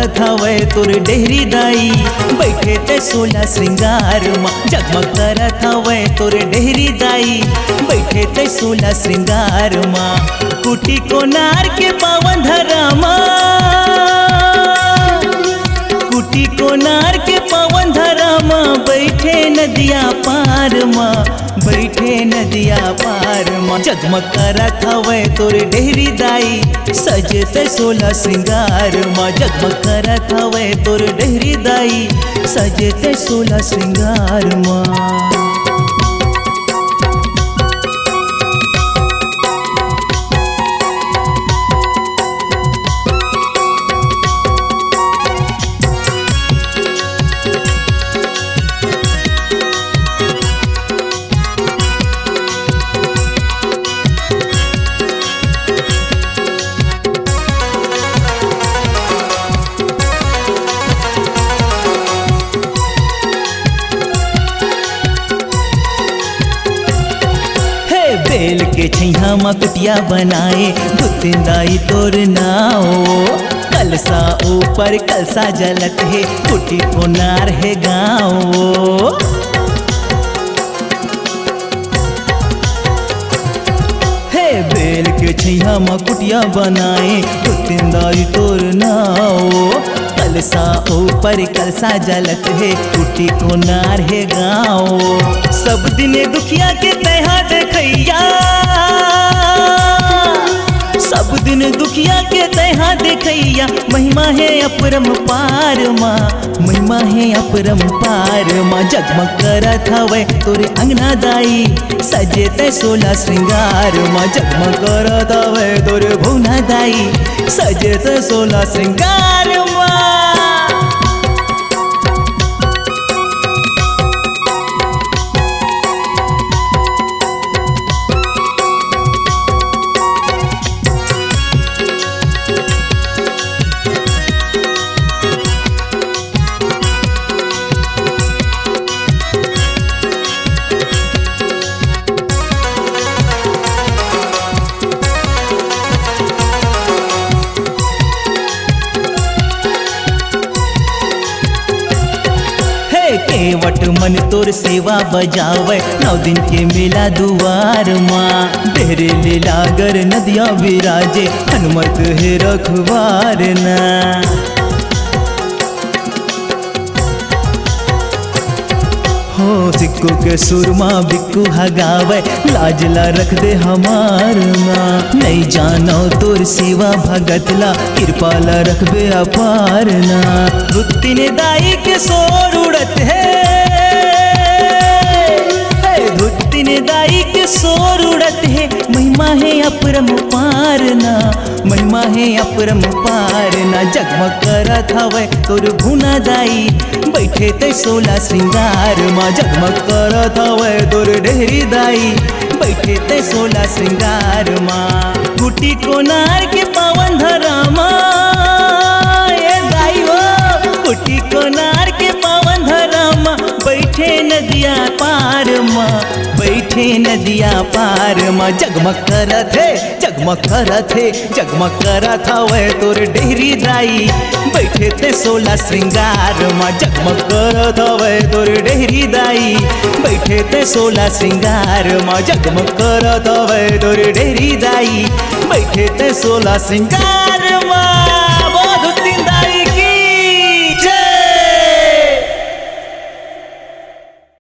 करत हवे तोर डेहरी दाई बैठे ते सोला श्रृंगार माँ। जगमग करत हवे तोर डेहरी दाई बैठे ते सोला श्रृंगार माँ। कुटी कोनार के पावन धरामा, कुटी कोनार के पावन धरामा बैठे नदिया पार माँ, बैठे नदिया पार माँ। जगमग करत हवे तोर डेहरी दाई सजते सोला श्रृंगार माँ। जगमग करत हवे तोर डेहरी दाई सजते सोला श्रृंगार माँ। बेल के छैया माँ कुटिया बनाए दुतिन दाई तोर नाओ। कलसा ऊपर कलसा जलत है कुटी कोनार है गाँव। हे बेल के छैया माँ कुटिया बनाए दुतिन दाई तोर नाओ। कलसा ऊपर कलसा जलत है कुटी कोनार है गाँव। सब दिने दुखिया के तहा देखैया, सब दिन दुखिया के तहा देखैया। महिमा है अपरम पार माँ, महिमा है अपरम पार माँ। जगमग करत हवे तोरे अंगना दाई सजते सोला श्रृंगार माँ। जगमग करत हवे तोरे भुवना दाई सजते सोला श्रृंगार माँ। केवट मन तोर सेवा बजावे 9 दिन के मेला दुआर माँ। डेहरे ले लागर नदिया विराजे हनुमत है रखवार ना। हो सिक्कू के सुरमा बिक्कू हगावे लाजला रख दे हमार माँ। नहीं जानो तोर सेवा भगतला कृपाला रखबे अपार ना। धुत्ती दाई के सोर उड़त है, धुत्ती दाई के सोर उड़त है। महिमा है अपरम पार ना, महिमा है अपरम पार ना। जगमग करत हवे तोर भुना दाई बैठे ते सोला श्रृंगार माँ। जगमग करत हवे तोर डेहरी दाई बैठे ते सोला श्रृंगार माँ। कुटी कोनार के पावन धरामा ए दाई हो, कुटी कोनार के पावन धरामा बैठे नदिया पार माँ, बैठे नदिया पार माँ। जगमग करत है, जगमग करत है, जगमग करत हवे तोर डेहरी दाई बैठे ते सोला श्रृंगार माँ। जगमग करत हवे तोर डेहरी दाई बैठे ते सोला श्रृंगार माँ। जगमग करत हवे तोर डेहरी दाई बैठे ते सोला श्रृंगार माँ।